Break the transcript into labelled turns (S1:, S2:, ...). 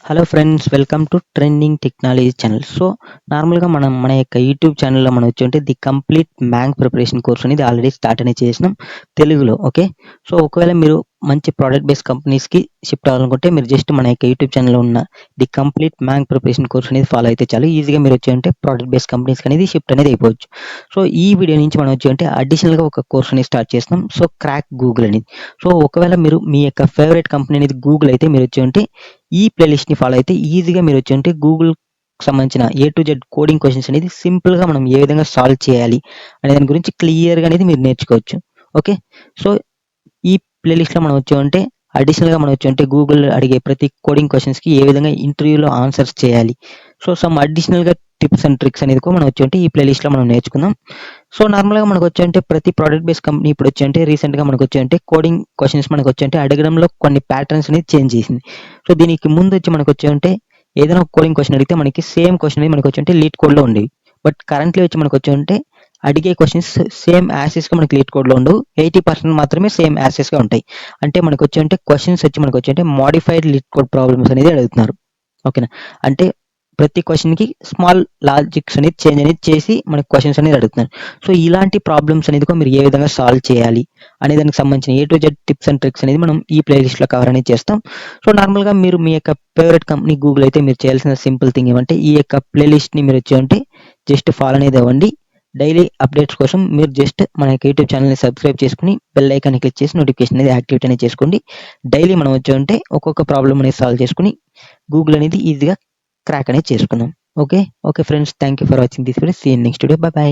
S1: Hello friends, welcome to trending technology channel. So నార్మల్గా మన యొక్క యూట్యూబ్ ఛానల్లో మనం వచ్చి ఉంటే ది కంప్లీట్ మ్యాంగ్ ప్రిపరేషన్ కోర్స్ అనేది ఆల్రెడీ స్టార్ట్ అనేది చేసినాం తెలుగులో. ఓకే, సో ఒకవేళ మీరు మంచి ప్రోడక్ట్ బేస్డ్ కంపెనీస్కి షిఫ్ట్ అవ్వాలనుకుంటే మీరు జస్ట్ మన యొక్క యూట్యూబ్ ఛానల్లో ఉన్న ది కంప్లీట్ మ్యాంగ్ ప్రిపరేషన్ కోర్స్ అనేది ఫాలో అయితే చాలు, ఈజీగా మీరు వచ్చి ఉంటే ప్రోడక్ట్ బేస్డ్ కంపెనీస్కి అనేది షిఫ్ట్ అనేది అయిపోవచ్చు. సో ఈ వీడియో నుంచి మనం వచ్చి ఉంటే అడిషనల్గా ఒక కోర్స్ అనేది స్టార్ట్ చేస్తున్నాం. సో క్రాక్ గూగుల్ అనేది. సో ఒకవేళ మీరు మీ యొక్క ఫేవరెట్ కంపెనీ అనేది గూగుల్ అయితే మీరు వచ్చి ఉంటే ఈ ప్లేలిస్ట్ని ఫాలో అయితే ఈజీగా మీరు వచ్చి ఉంటే గూగుల్ సంబంధించిన A to Z coding questions అనేది సింపుల్గా మనం ఏ విధంగా సాల్వ్ చేయాలి అనే దాని గురించి క్లియర్గా అనేది మీరు నేర్చుకోవచ్చు. ఓకే, సో ఈ ప్లేలిస్ట్లో మనం వచ్చి ఉంటే అడిషనల్గా మనం వచ్చి ఉంటే గూగుల్ అడిగే ప్రతి కోడింగ్ క్వశ్చన్స్కి ఏ విధంగా ఇంటర్వ్యూలో ఆన్సర్స్ చేయాలి, సో సమ్ అడిషనల్గా టిప్స్ అండ్ ట్రిక్స్ అనేది కూడా మనం వచ్చి ఉంటే ఈ ప్లేలిస్ట్లో మనం నేర్చుకుందాం. సో నార్మల్గా మనకు వచ్చి అంటే ప్రతి ప్రోడక్ట్ బేస్డ్ కంపెనీ ఇప్పుడు వచ్చి అంటే రీసెంట్గా మనకు వచ్చి అంటే కోడింగ్ క్వశ్చన్స్ మనకు వచ్చి అంటే అడగడంలో కొన్ని ప్యాటర్న్స్ అనేది చేంజ్ చేసింది. సో దీనికి ముందు వచ్చి మనకు వచ్చి అంటే ఏదైనా కోడింగ్ క్వశ్చన్ అడిగితే మనకి సేమ్ క్వశ్చన్ అనేది మనకు వచ్చి అంటే లీడ్ కోడ్లో ఉండేవి. బట్ కరెంట్లీ వచ్చి మనకు వచ్చి అంటే అడిగే క్వశ్చన్స్ సేమ్ యాసెస్గా మనకి లీడ్ కోడ్లో ఉండవు, 80% మాత్రమే సేమ్ యాసెస్గా ఉంటాయి. అంటే మనకు వచ్చి అంటే క్వశ్చన్స్ వచ్చి మనకు వచ్చి అంటే మోడిఫైడ్ లీడ్ కోడ్ ప్రాబ్లమ్స్ అనేది అడుగుతున్నారు. ఓకేనా, అంటే ప్రతి క్వశ్చన్కి స్మాల్ లాజిక్స్ అనేది చేంజ్ అనేది చేసి మనకి క్వశ్చన్స్ అనేది అడుగుతున్నారు. సో ఇలాంటి ప్రాబ్లమ్స్ అనేది కూడా మీరు ఏ విధంగా సాల్వ్ చేయాలి అనే దానికి సంబంధించిన A to Z tips and tricks అనేది మనం ఈ ప్లేలిస్ట్లో కవర్ అనేది చేస్తాం. సో నార్మల్గా మీరు మీ యొక్క ఫేవరెట్ కంపెనీ గూగుల్ అయితే మీరు చేయాల్సిన సింపుల్ థింగ్ ఏమంటే ఈ యొక్క ప్లేలిస్ట్ని మీరు వచ్చి అంటే జస్ట్ ఫాలో అనేది అవ్వండి. డైలీ అప్డేట్స్ కోసం మీరు జస్ట్ మన యొక్క యూట్యూబ్ ఛానల్ని సబ్స్క్రైబ్ చేసుకుని బెల్ ఐకాన్ క్లిక్ చేసి నోటిఫికేషన్ అనేది యాక్టివేట్ అనేది చేసుకోండి. డైలీ మనం వచ్చి అంటే ఒక్కొక్క ప్రాబ్లమ్ అనేది సాల్వ్ చేసుకుని గూగుల్ అనేది ఈజీగా క్రాక్ అనేది చేసుకుందాం. Okay friends, thank you for watching this video. See you next video. By.